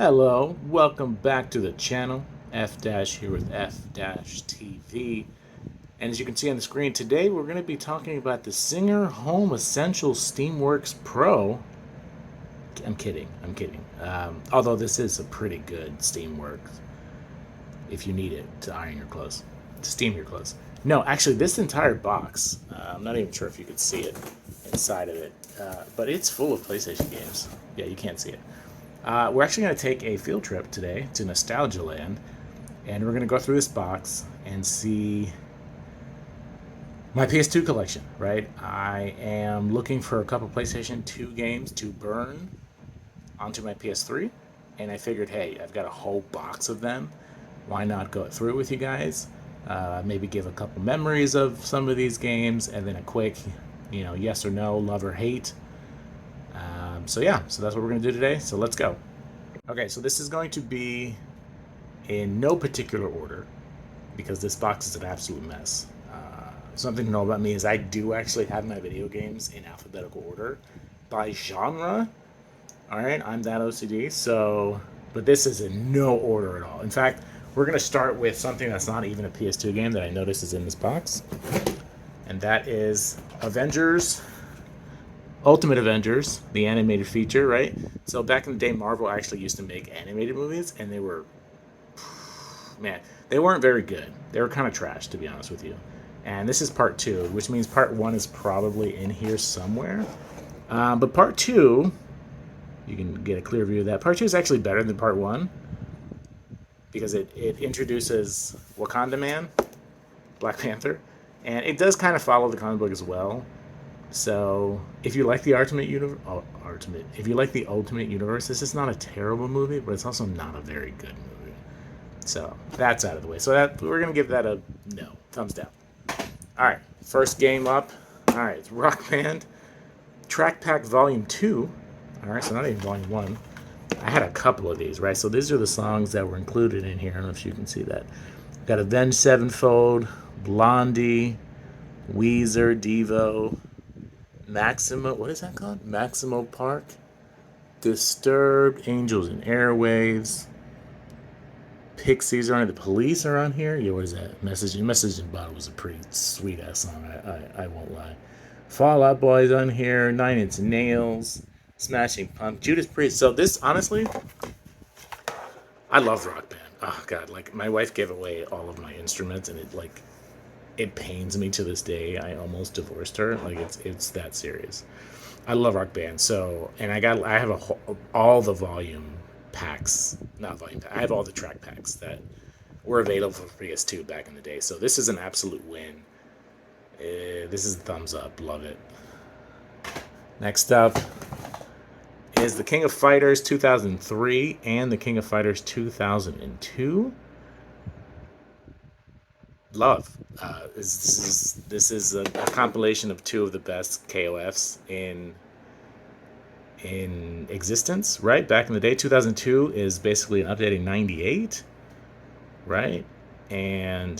Hello, welcome back to the channel. F- here with F-TV. And as you can see on the screen today, we're going to be talking about the Singer Home Essentials Steamworks Pro. I'm kidding. Although this is a pretty good Steamworks if you need it to iron your clothes, to steam your clothes. No, actually, this entire box, I'm not even sure if you could see it inside of it, but it's full of PlayStation games. Yeah, you can't see it. We're actually going to take a field trip today to Nostalgia Land, and we're going to go through this box and see my PS2 collection, right? I am looking for a couple PlayStation 2 games to burn onto my PS3, and I figured, hey, I've got a whole box of them. Why not go through it with you guys? Maybe give a couple memories of some of these games, and then a quick, yes or no, love or hate. So that's what we're going to do today. So let's go. Okay, so this is going to be in no particular order because this box is an absolute mess. Something to know about me is I do actually have my video games in alphabetical order by genre. All right, I'm that OCD. So, but this is in no order at all. In fact, we're going to start with something that's not even a PS2 game that I noticed is in this box, and that is Avengers Ultimate Avengers, the animated feature, right? So back in the day, Marvel actually used to make animated movies, and they were, man, they weren't very good. They were kind of trash, to be honest with you. And this is part two, which means part one is probably in here somewhere. But part two, you can get a clear view of that. Part two is actually better than part one because it introduces Wakanda Man, Black Panther, and it does kind of follow the comic book as well. So if you like the if you like the Ultimate Universe, this is not a terrible movie, but it's also not a very good movie. So that's out of the way. So that we're gonna give that a no, thumbs down. All right, first game up. All right, it's Rock Band Track Pack Volume 2. All right, so not even Volume 1. I had a couple of these, right? So these are the songs that were included in here. I don't know if you can see that. Got Avenged Sevenfold, Blondie, Weezer, Devo, Maximo, what is that called? Maximo Park, Disturbed, Angels and Airwaves, Pixies are on it. The Police are on here. Yeah, what is that? Message in Bottle was a pretty sweet ass song. I won't lie. Fall Out Boys on here. Nine Inch Nails, Smashing Pump, Judas Priest. So this, honestly, I love Rock Band. Oh god, like my wife gave away all of my instruments, and it pains me to this day. I almost divorced her. Like it's that serious. I love Rock Band. So, and I have all the volume packs, not volume pack. I have all the track packs that were available for PS2 back in the day. So this is an absolute win. This is a thumbs up. Love it. Next up is the King of Fighters 2003 and the King of Fighters 2002. Love. This is a compilation of two of the best KOFs in existence, right? Back in the day, 2002 is basically an updated 98, right? And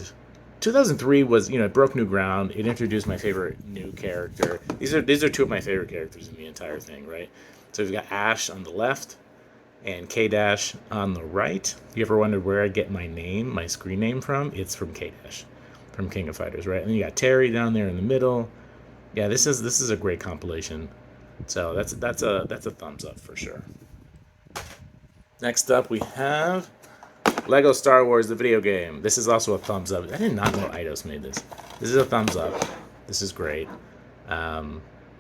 2003 was, it broke new ground. It introduced my favorite new character. These are two of my favorite characters in the entire thing, right? So we've got Ash on the left and K-Dash on the right. You ever wondered where I get my name, my screen name from? It's from K-Dash, from King of Fighters, right? And then you got Terry down there in the middle. Yeah, this is a great compilation. So that's a thumbs up for sure. Next up, we have Lego Star Wars, the video game. This is also a thumbs up. I did not know Eidos made this. This is a thumbs up. This is great.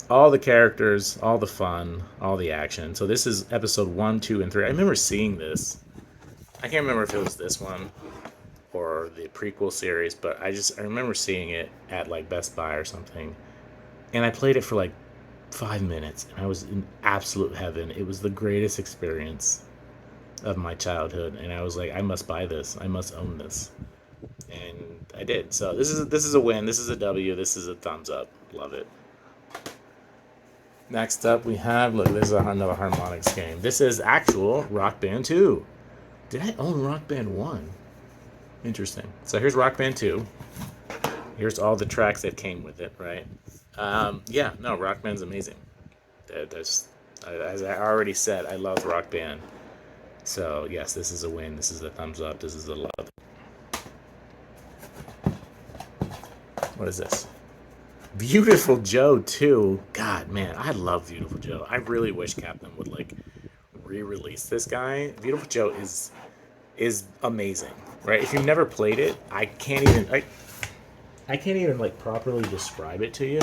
All the characters, all the fun, all the action. So this is episode 1, 2, and 3. I remember seeing this. I can't remember if it was this one or the prequel series, but I remember seeing it at like Best Buy or something. And I played it for like 5 minutes, and I was in absolute heaven. It was the greatest experience of my childhood, and I was like, I must buy this. I must own this, and I did. So this is a win. This is a W. This is a thumbs up. Love it. Next up, we have this is another harmonics game. This is actual Rock Band 2. Did I own Rock Band 1? Interesting. So here's Rock Band 2. Here's all the tracks that came with it, right? Rock Band's amazing. As I already said, I love Rock Band. So yes, this is a win. This is a thumbs up. This is a love. What is this? Beautiful Joe 2. God, man, I love Beautiful Joe. I really wish Capcom would like re-release this guy. Beautiful Joe is amazing, right? If you've never played it, I can't even like properly describe it to you.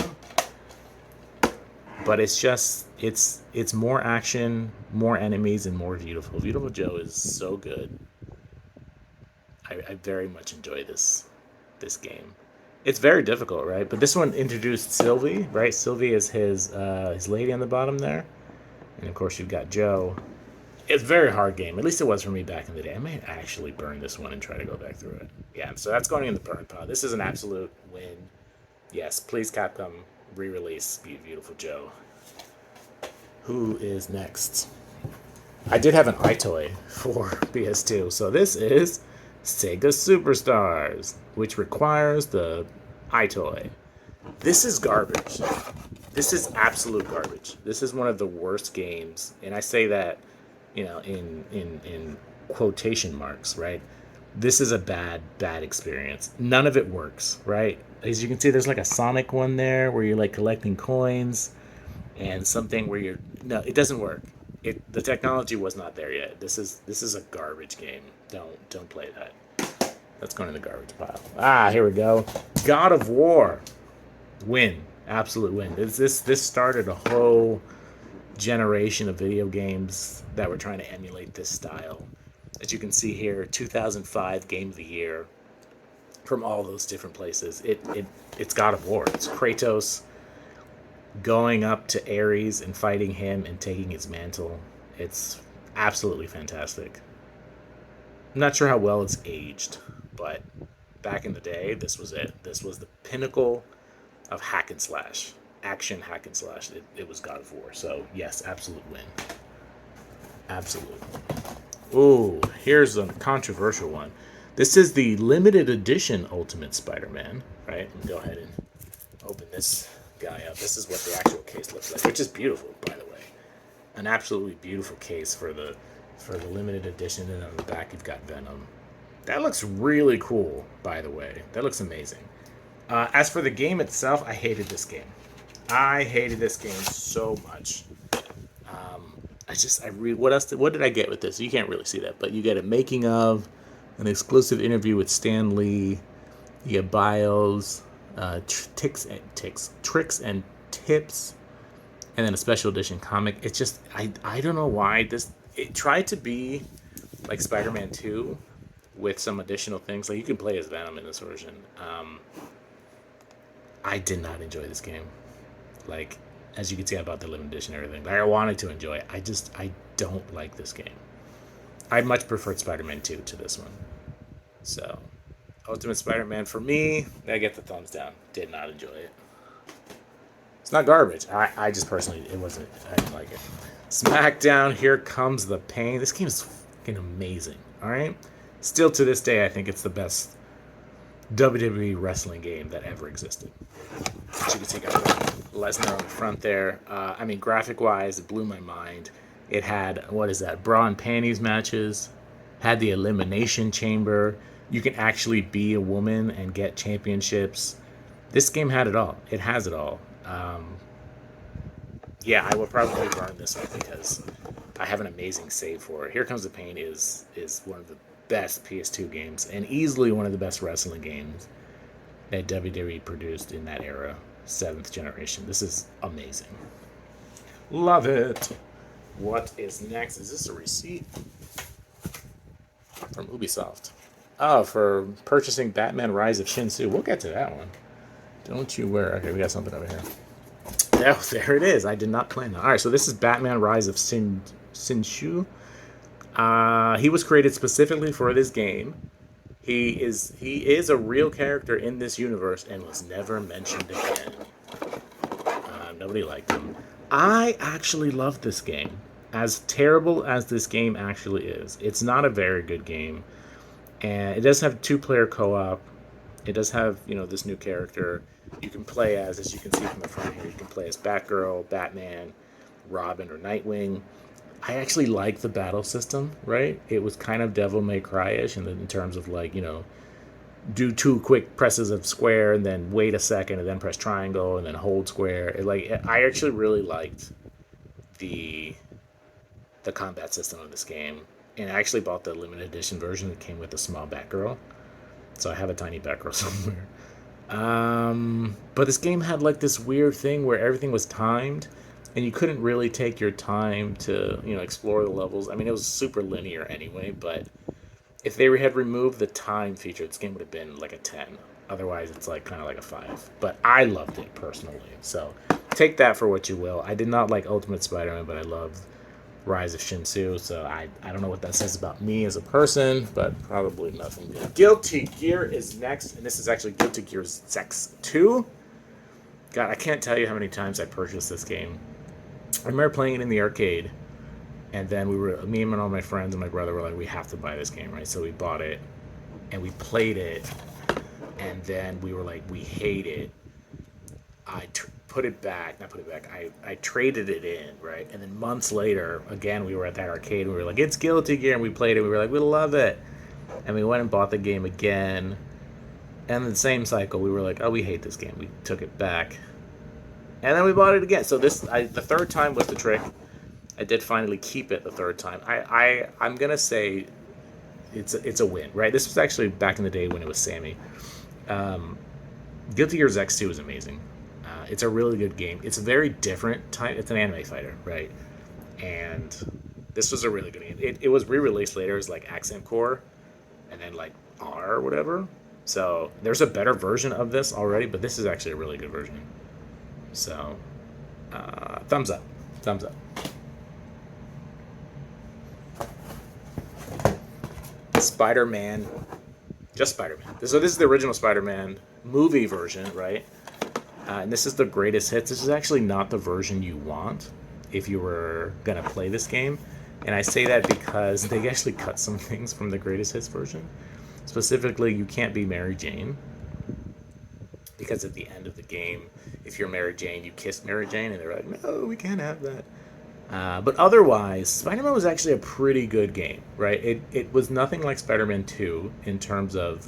But it's just it's more action, more enemies, and more beautiful. Beautiful Joe is so good. I very much enjoy this game. It's very difficult, right? But this one introduced Sylvie, right? Sylvie is his lady on the bottom there, and of course you've got Joe. It's a very hard game. At least it was for me back in the day. I might actually burn this one and try to go back through it. Yeah, so that's going in the burn pile. This is an absolute win. Yes, please Capcom re-release Beautiful Joe. Who is next? I did have an iToy for PS2, so this is Sega Superstars, which requires the iToy. This is garbage. This is absolute garbage. This is one of the worst games, and I say that, in quotation marks, right? This is a bad experience. None of it works, right? As you can see, there's like a Sonic one there where you're like collecting coins, and something where you're no, it doesn't work. The technology was not there yet. This is a garbage game. Don't play that. That's going in the garbage pile. Here we go. God of War, win, absolute win. This started a whole generation of video games that were trying to emulate this style. As you can see here, 2005 Game of the Year from all those different places. It's God of War. It's Kratos going up to Ares and fighting him and taking his mantle. It's absolutely fantastic. I'm not sure how well it's aged, but back in the day, this was it. This was the pinnacle of hack and slash, action hack and slash. It was God of War. So yes, absolute win. Absolute. Ooh, here's a controversial one. This is the limited edition Ultimate Spider-Man, right? Let me go ahead and open this guy up. This is what the actual case looks like, which is beautiful, by the way. An absolutely beautiful case for the limited edition, and on the back you've got Venom. That looks really cool, by the way. That looks amazing. As for the game itself, I hated this game. I hated this game so much. What did I get with this? You can't really see that, but you get a making of, an exclusive interview with Stan Lee. You get bios, tricks and tips, and then a special edition comic. It's just I don't know why it tried to be like Spider-Man 2 with some additional things. Like you can play as Venom in this version. I did not enjoy this game. Like, as you can see about the limited edition and everything. Like, I wanted to enjoy it. I don't like this game. I much preferred Spider-Man 2 to this one. So, Ultimate Spider-Man, for me, I get the thumbs down. Did not enjoy it. It's not garbage. I just personally, I didn't like it. SmackDown, Here Comes the Pain. This game is fucking amazing, alright? Still to this day, I think it's the best WWE wrestling game that ever existed. As you can see, got Lesnar on the front there. Graphic-wise, it blew my mind. It had, bra and panties matches. Had the Elimination Chamber. You can actually be a woman and get championships. This game had it all. It has it all. I will probably burn this one because I have an amazing save for it. Here Comes the Pain is one of the best PS2 games and easily one of the best wrestling games that WWE produced in that era, 7th generation. This is amazing. Love it. What is next? Is this a receipt from Ubisoft? Oh, for purchasing Batman Rise of Shinsu. We'll get to that one. Don't you worry. Okay, we got something over here. Oh, there it is. I did not plan that. All right, so this is Batman Rise of Shinshu. He was created specifically for this game. He is a real character in this universe and was never mentioned again. Nobody liked him. I actually love this game. As terrible as this game actually is, it's not a very good game. And it does have 2-player co-op. It does have, this new character you can play as you can see from the front here. You can play as Batgirl, Batman, Robin, or Nightwing. I actually like the battle system, right? It was kind of Devil May Cry-ish in terms of like, do two quick presses of square and then wait a second and then press triangle and then hold square. I actually really liked the the combat system of this game. And I actually bought the limited edition version that came with a small Batgirl. So I have a tiny Batgirl somewhere. But this game had like this weird thing where everything was timed, and you couldn't really take your time to explore the levels. I mean, it was super linear anyway. But if they had removed the time feature, this game would have been like a 10. Otherwise, it's like kind of like a 5. But I loved it personally, so take that for what you will. I did not like Ultimate Spider-Man, but I loved Rise of Shinsu, so I don't know what that says about me as a person, but probably nothing good. Guilty Gear is next, and this is actually Guilty Gear Sex 2. God, I can't tell you how many times I purchased this game. I remember playing it in the arcade, and then me and all my friends and my brother were like, we have to buy this game, right? So we bought it, and we played it, and then we were like, we hate it. I traded it in, right? And then months later, again, we were at that arcade and we were like, it's Guilty Gear, and we played it. We were like, we love it. And we went and bought the game again. And in the same cycle, we were like, oh, we hate this game. We took it back. And then we bought it again. So the third time was the trick. I did finally keep it the third time. I'm going to say it's a win, right? This was actually back in the day when it was Sammy. Guilty Gear X2 is amazing. It's a really good game. It's a very different type. It's an anime fighter, right? And this was a really good game. It was re-released later as like Accent Core and then like R or whatever. So there's a better version of this already, but this is actually a really good version. So thumbs up. Thumbs up. Spider-Man. Just Spider-Man. So this is the original Spider-Man movie version, right? And this is the greatest hits. This is actually not the version you want if you were going to play this game. And I say that because they actually cut some things from the greatest hits version. Specifically, you can't be Mary Jane. Because at the end of the game, if you're Mary Jane, you kiss Mary Jane. And they're like, no, we can't have that. But otherwise, Spider-Man was actually a pretty good game, right? It was nothing like Spider-Man 2 in terms of,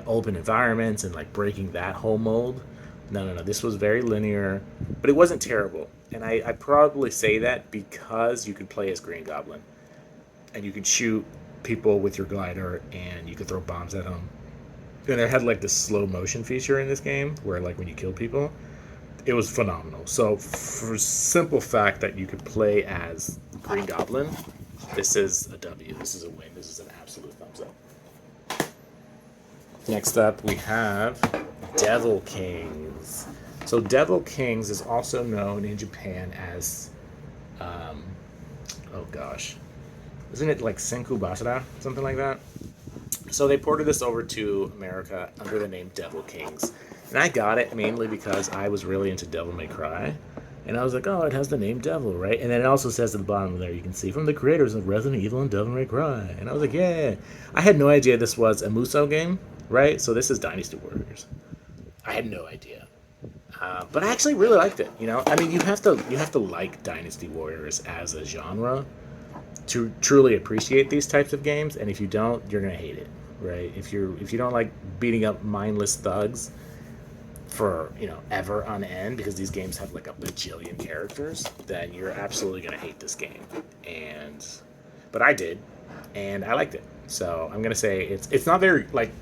open environments and like breaking that whole mold. No. This was very linear, but it wasn't terrible. And I probably say that because you could play as Green Goblin. And you could shoot people with your glider, and you could throw bombs at them. And it had like this slow motion feature in this game, where like when you kill people, it was phenomenal. So for simple fact that you could play as Green Goblin, this is a W. This is a win. This is an absolute thumbs up. Next up, we have Devil Kings. So Devil Kings is also known in Japan as, isn't it like Senku Basara? Something like that? So they ported this over to America under the name Devil Kings. And I got it mainly because I was really into Devil May Cry. And I was like, oh, it has the name Devil, right? And then it also says at the bottom there, you can see, from the creators of Resident Evil and Devil May Cry. And I was like, yeah. I had no idea this was a Musou game, right? So this is Dynasty Warriors. I had no idea. But I actually really liked it, I mean, you have to like Dynasty Warriors as a genre to truly appreciate these types of games. And if you don't, you're going to hate it, right? If you don't like beating up mindless thugs for ever on end, because these games have like a bajillion characters, then you're absolutely gonna hate this game. But I did, and I liked it. So I'm gonna say it's not very, like,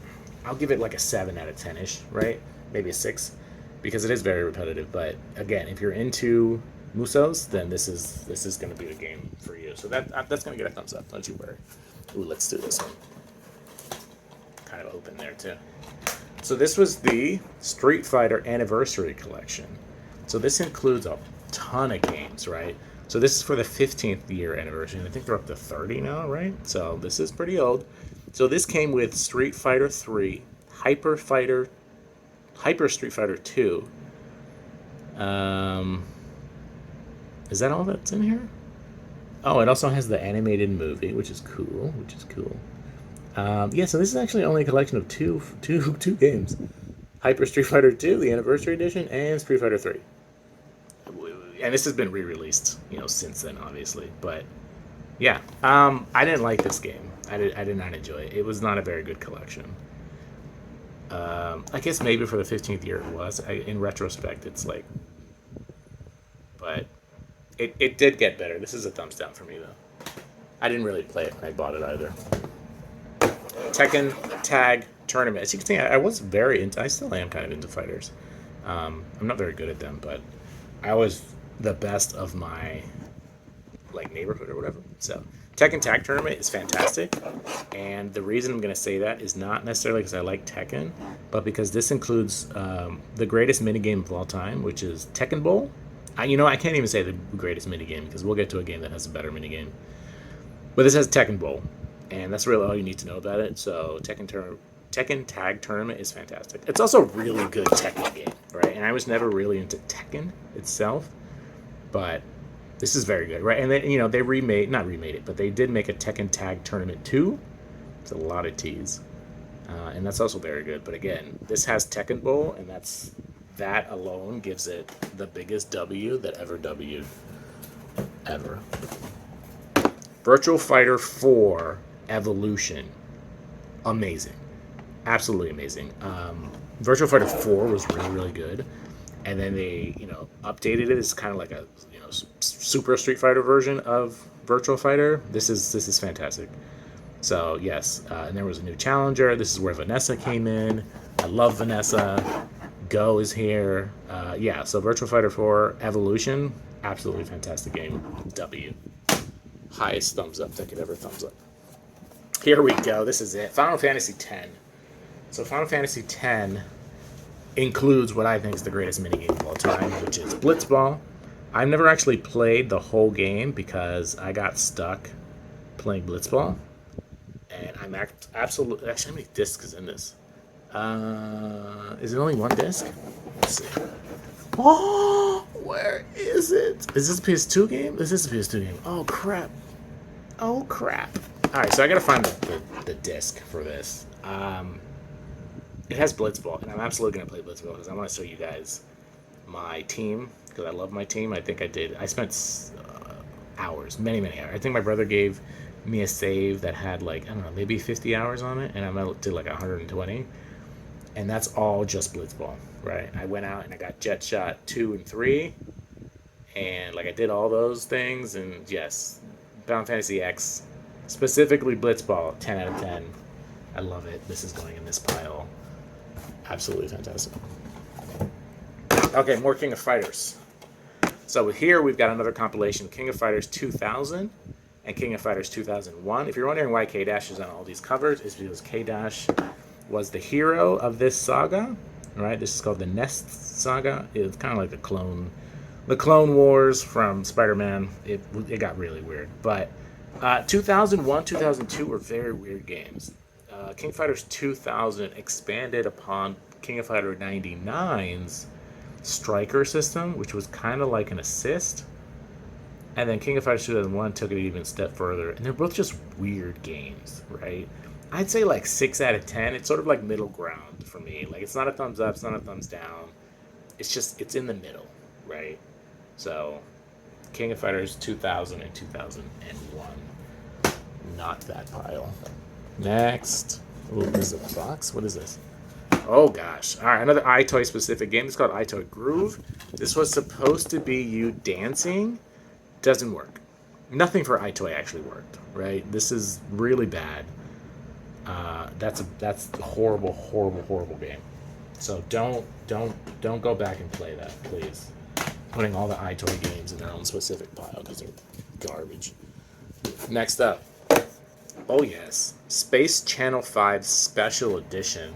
I'll give it like a 7 out of 10ish, right? Maybe a 6, because it is very repetitive. But again, if you're into Musos, then this is gonna be the game for you. So that's gonna get a thumbs up. Don't you worry. Ooh, let's do this one. Kind of open there too. So this was the Street Fighter Anniversary Collection. So this includes a ton of games, right? So this is for the 15th year anniversary, and I think they're up to 30 now, right? So this is pretty old. So this came with Street Fighter 3, Hyper Street Fighter 2. Is that all that's in here? Oh, it also has the animated movie, which is cool. So this is actually only a collection of two games. Hyper Street Fighter 2, the Anniversary Edition, and Street Fighter 3. And this has been re-released, since then, obviously. But Yeah. I didn't like this game. I did not enjoy it. It was not a very good collection. I guess maybe for the 15th year it was. In retrospect, it's like, but it did get better. This is a thumbs down for me though. I didn't really play it when I bought it either. Tekken Tag Tournament. As you can see, I was very into. I still am kind of into fighters. I'm not very good at them, but I was the best of my like neighborhood or whatever. So Tekken Tag Tournament is fantastic, and the reason I'm going to say that is not necessarily because I like Tekken, but because this includes the greatest minigame of all time, which is Tekken Bowl. I can't even say the greatest minigame because we'll get to a game that has a better minigame. But this has Tekken Bowl, and that's really all you need to know about it. So Tekken Tag Tournament is fantastic. It's also a really good Tekken game, right? And I was never really into Tekken itself, but this is very good, right? And they not remade it, but they did make a Tekken Tag Tournament 2. It's a lot of T's, and that's also very good. But again, this has Tekken Bowl, and that alone gives it the biggest W that ever W'd ever. Virtual Fighter 4 Evolution, amazing, absolutely amazing. Virtual Fighter 4 was really, really good, and then they updated it. It's kind of like a Super Street Fighter version of Virtual Fighter. This is fantastic. So yes, and there was a new challenger. This is where Vanessa came in. I love Vanessa. Go is here. Yeah, so Virtual Fighter 4 Evolution, absolutely fantastic game. W. Highest thumbs up that could ever thumbs up. Here we go. This is it. Final Fantasy X. So Final Fantasy X includes what I think is the greatest minigame of all time, which is Blitzball. I've never actually played the whole game because I got stuck playing Blitzball. And I'm absolutely... Actually, how many discs is in this? Is it only one disc? Let's see. Oh, where is it? Is this a PS2 game? This is a PS2 game. Oh, crap. Oh, crap. Alright, so I gotta find the disc for this. It has Blitzball, and I'm absolutely gonna play Blitzball because I want to show you guys my team, because I love my team. I spent hours, many hours. I think my brother gave me a save that had like, I don't know, maybe 50 hours on it, and I did like 120. And that's all just Blitzball, right? I went out and I got Jet Shot 2 and 3, and like I did all those things, and yes, Final Fantasy X, specifically Blitzball, 10 out of 10. I love it. This is going in this pile. Absolutely fantastic. Okay, more King of Fighters. So here we've got another compilation, King of Fighters 2000 and King of Fighters 2001. If you're wondering why K-Dash is on all these covers, it's because K-Dash was the hero of this saga, right? This is called the Nest Saga. It's kind of like the Clone Wars from Spider-Man. It got really weird. But 2001, 2002 were very weird games. King of Fighters 2000 expanded upon King of Fighter 99's striker system, which was kind of like an assist. And then King of Fighters 2001 took it even a step further. And they're both just weird games, right? I'd say like 6 out of 10. It's sort of like middle ground for me. Like, it's not a thumbs up, it's not a thumbs down. It's in the middle, right? So, King of Fighters 2000 and 2001. Not that pile. Next. Oh, this is a box? What is this? Oh, gosh. All right, another iToy specific game. It's called iToy Groove. This was supposed to be you dancing. Doesn't work. Nothing for iToy actually worked, right? This is really bad. That's a horrible game. So don't go back and play that, please. Putting all the iToy games in their own specific pile because they're garbage. Next up. Oh yes, Space Channel 5 Special Edition.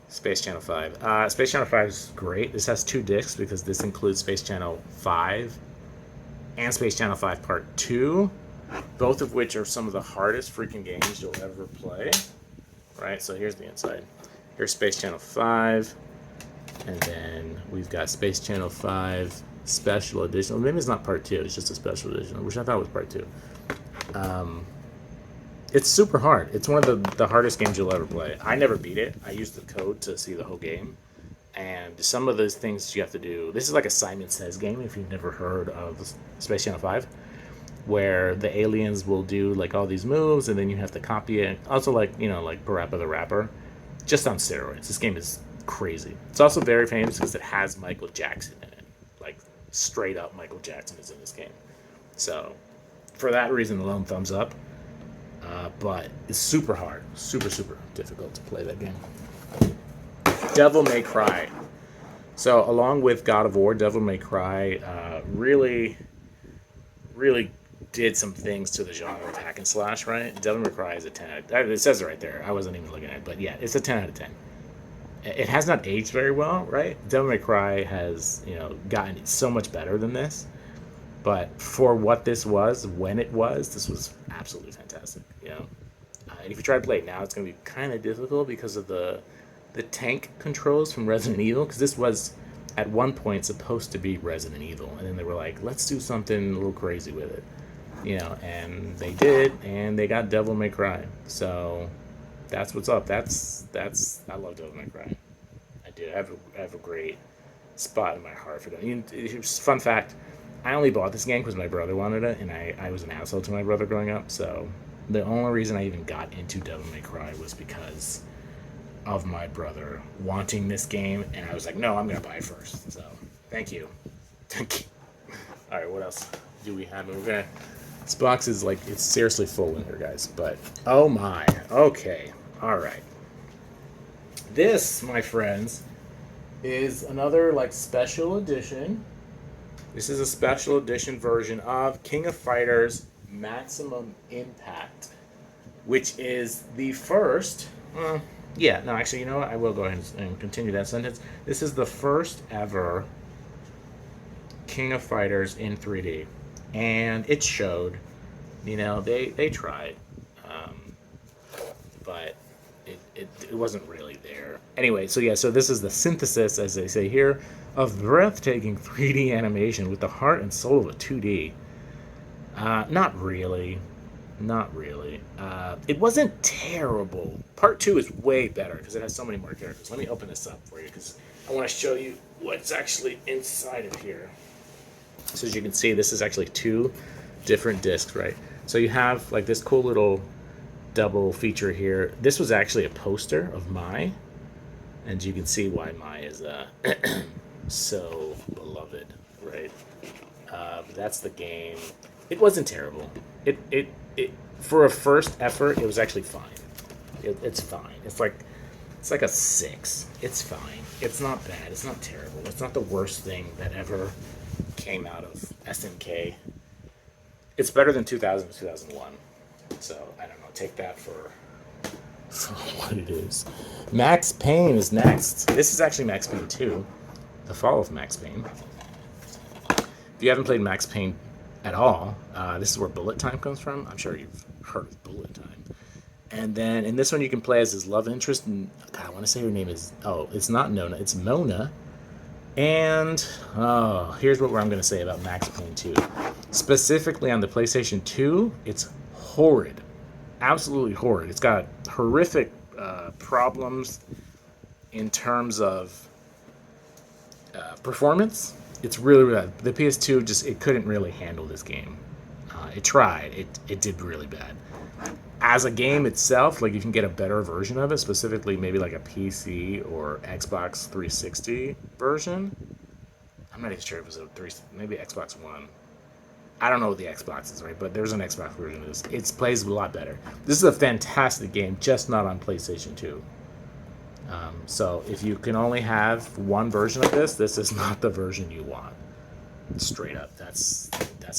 Space Channel 5. Space Channel 5 is great. This has 2 discs because this includes Space Channel 5 and Space Channel 5 Part 2, both of which are some of the hardest freaking games you'll ever play. Right, so here's the inside. Here's Space Channel 5, and then we've got Space Channel 5 Special Edition. Well, maybe it's not Part 2, it's just a Special Edition, which I thought was Part 2. It's super hard. It's one of the hardest games you'll ever play. I never beat it. I used the code to see the whole game. And some of those things you have to do... This is like a Simon Says game, if you've never heard of Space Channel 5. where the aliens will do like all these moves, and then you have to copy it. Also, like like Parappa the Rapper, just on steroids. This game is crazy. It's also very famous because it has Michael Jackson in it. Like straight up, Michael Jackson is in this game. So for that reason alone, thumbs up. But it's super hard, super difficult to play that game. Devil May Cry. So along with God of War, Devil May Cry really did some things to the genre of hack and slash, right? Devil May Cry is a 10 out of, it says it right there. I wasn't even looking at it, but yeah, it's a 10 out of 10. It has not aged very well, right? Devil May Cry has, gotten so much better than this. But for what this was, when it was, this was absolutely fantastic, And if you try to play it now, it's going to be kind of difficult because of the tank controls from Resident Evil, because this was at one point supposed to be Resident Evil, and then they were like, let's do something a little crazy with it, and they did, and they got Devil May Cry. So that's what's up. That's I love Devil May Cry. I do. I have a great spot in my heart for that. Fun fact, I only bought this game because my brother wanted it, and I was an asshole to my brother growing up, so the only reason I even got into Devil May Cry was because of my brother wanting this game, and I was like, no, I'm going to buy it first. So, thank you. Thank you. All right, what else do we have? This box is like, it's seriously full in here, guys, but oh my. Okay. All right. This, my friends, is another like special edition. This is a special edition version of King of Fighters Maximum Impact, which is the first. Yeah, no, actually, you know what? I will go ahead and continue that sentence. This is the first ever King of Fighters in 3D, and it showed. They tried, but it wasn't really there. Anyway, so this is the synthesis, as they say here, of breathtaking 3D animation with the heart and soul of a 2D. Not really. Not really. It wasn't terrible. Part 2 is way better because it has so many more characters. Let me open this up for you because I want to show you what's actually inside of here. So as you can see, this is actually 2 different discs, right? So you have like this cool little double feature here. This was actually a poster of Mai, and you can see why Mai is so beloved, right? That's the game. It wasn't terrible. It for a first effort, it was actually fine. It's fine. It's like a 6. It's fine. It's not bad. It's not terrible. It's not the worst thing that ever came out of SNK. It's better than 2000 to 2001. So I don't know. Take that for what it is. Max Payne is next. This is actually Max Payne 2, the fall of Max Payne. If you haven't played Max Payne at all, this is where Bullet Time comes from. I'm sure you've heard of Bullet Time. And then in this one, you can play as his love interest. And God, I want to say her name is. Oh, it's not Nona. It's Mona. And here's what I'm going to say about Max Payne 2. Specifically on the PlayStation 2, it's horrid. Absolutely horrid. It's got horrific problems in terms of performance. It's really bad. The PS2 it couldn't really handle this game. It tried. It did really bad. As a game itself, like you can get a better version of it, specifically maybe like a PC or Xbox 360 version. I'm not even sure if it was maybe Xbox One. I don't know what the Xbox is, right? But there's an Xbox version of this. It plays a lot better. This is a fantastic game, just not on PlayStation 2. So if you can only have one version of this is not the version you want. Straight up, that's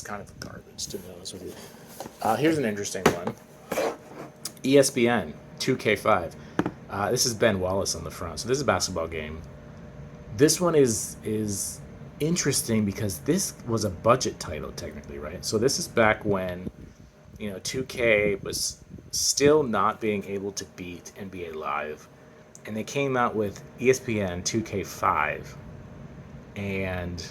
kind of garbage, to be honest with you. Here's an interesting one. ESPN 2K5. This is Ben Wallace on the front. So this is a basketball game. This one is interesting because this was a budget title technically, right? So this is back when 2K was still not being able to beat NBA Live, and they came out with ESPN 2K5, and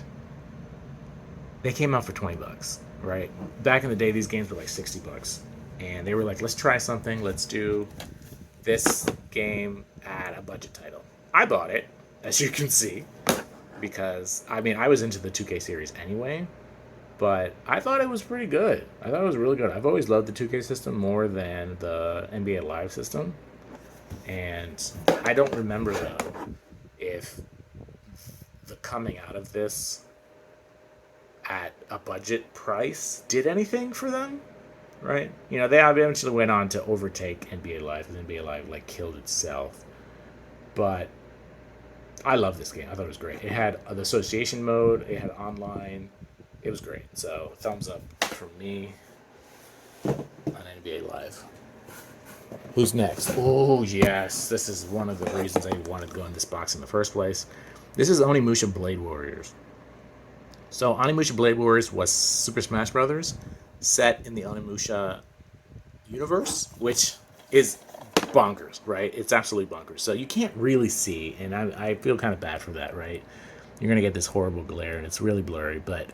they came out for $20, right? Back in the day, these games were like $60, and they were like, let's try something. Let's do this game at a budget title. I bought it, as you can see, because I was into the 2K series anyway, But I thought it was pretty good. I thought it was really good. I've always loved the 2K system more than the NBA Live system. And I don't remember, though, if the coming out of this at a budget price did anything for them, right? You know, they eventually went on to overtake NBA Live, because NBA Live, like, killed itself. But I love this game. I thought it was great. It had the association mode, it had online. It was great. So, thumbs up from me on NBA Live. Who's next? Oh, yes. This is one of the reasons I wanted to go in this box in the first place. This is Onimusha Blade Warriors. So, Onimusha Blade Warriors was Super Smash Brothers set in the Onimusha universe, which is bonkers, right? It's absolutely bonkers. So, you can't really see, and I feel kind of bad for that, right? You're going to get this horrible glare, and it's really blurry, but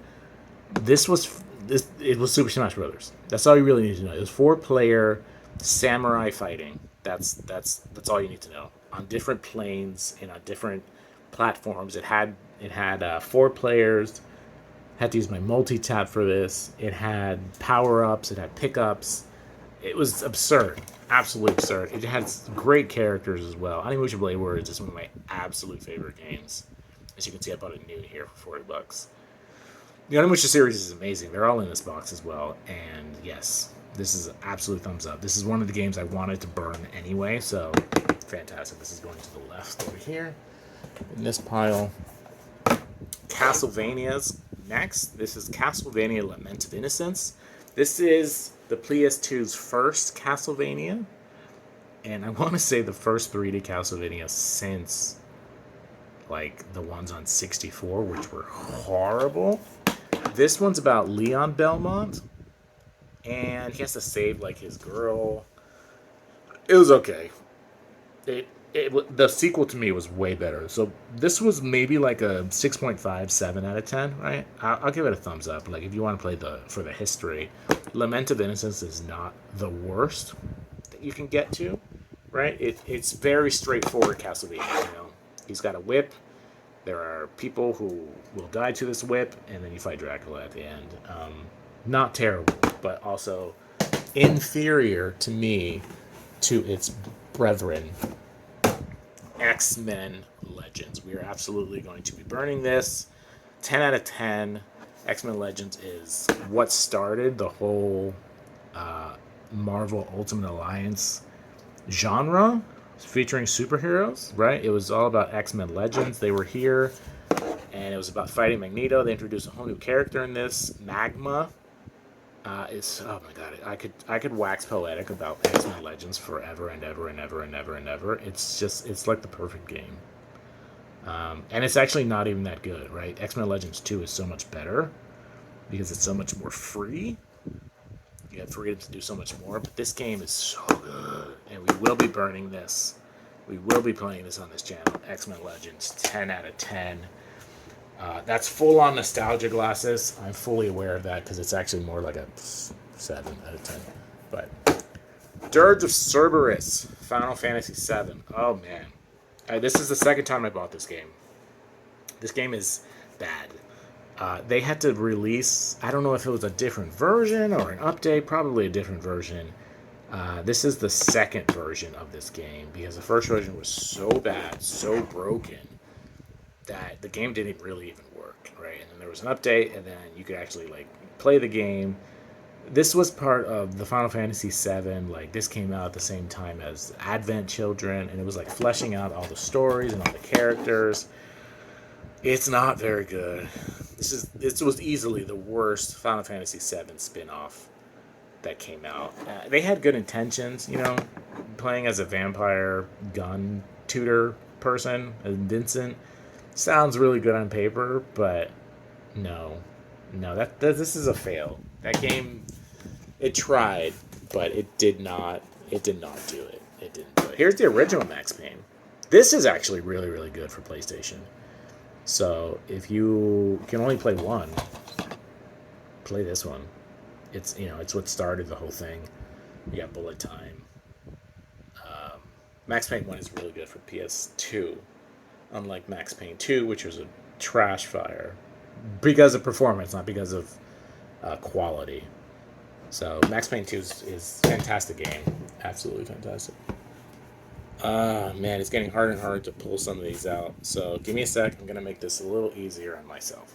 it was Super Smash Brothers. That's all you really need to know. It was 4-player samurai fighting. That's all you need to know. On different planes and on different platforms. It had 4 players. Had to use my multi-tap for this. It had power-ups. It had pickups. It was absurd. Absolutely absurd. It had great characters as well. Onimusha Blade Warriors is one of my absolute favorite games. As you can see, I bought it new here for $40. The Onimusha series is amazing. They're all in this box as well. And yes, this is an absolute thumbs up. This is one of the games I wanted to burn anyway, so fantastic. This is going to the left over here in this pile. Castlevania's next. This is Castlevania Lament of Innocence. This is the PS2's first Castlevania, and I want to say the first 3D Castlevania since, like, the ones on 64, which were horrible. This one's about Leon Belmont, and he has to save, like, his girl. It was okay. The sequel to me was way better. So this was maybe like a 6.5, 7 out of 10, right? I'll give it a thumbs up. Like, if you want to play for the history, Lament of Innocence is not the worst that you can get to, right? It's very straightforward Castlevania. You know, he's got a whip. There are people who will die to this whip, and then you fight Dracula at the end. Not terrible, but also inferior to me to its brethren, X-Men Legends. We are absolutely going to be burning this. 10 out of 10. X-Men Legends is what started the whole Marvel Ultimate Alliance genre featuring superheroes, right? It was all about X-Men Legends. They were here, and it was about fighting Magneto. They introduced a whole new character in this, Magma. It's, oh my god, I could wax poetic about X-Men Legends forever and ever and ever and ever and ever. It's like the perfect game. And it's actually not even that good, right? X-Men Legends 2 is so much better because it's so much more free. You have freedom to do so much more, but this game is so good, and we will be burning this. We will be playing this on this channel. X-Men Legends, 10 out of 10. That's full-on nostalgia glasses. I'm fully aware of that because it's actually more like a 7 out of 10. But Dirge of Cerberus, Final Fantasy VII. Oh, man. This is the second time I bought this game. This game is bad. They had to release, I don't know if it was a different version or an update, probably a different version. This is the second version of this game because the first version was so bad, so broken, that the game didn't really even work, right? And then there was an update, and then you could actually, like, play the game. This was part of the Final Fantasy VII. Like, this came out at the same time as Advent Children, and it was, like, fleshing out all the stories and all the characters. It's not very good. This was easily the worst Final Fantasy VII spin-off that came out. They had good intentions, you know, playing as a vampire gun tutor person, as Vincent. Sounds really good on paper, but no, this is a fail. That game, it tried, but it did not do it. It didn't do it. Here's the original Max Payne. This is actually really, really good for PlayStation. So if you can only play one, play this one. It's what started the whole thing. You got bullet time. Max Payne 1 is really good for PS2. Unlike Max Payne 2, which was a trash fire. Because of performance, not because of quality. So Max Payne 2 is fantastic game. Absolutely fantastic. Man, it's getting harder and harder to pull some of these out. So give me a sec. I'm going to make this a little easier on myself.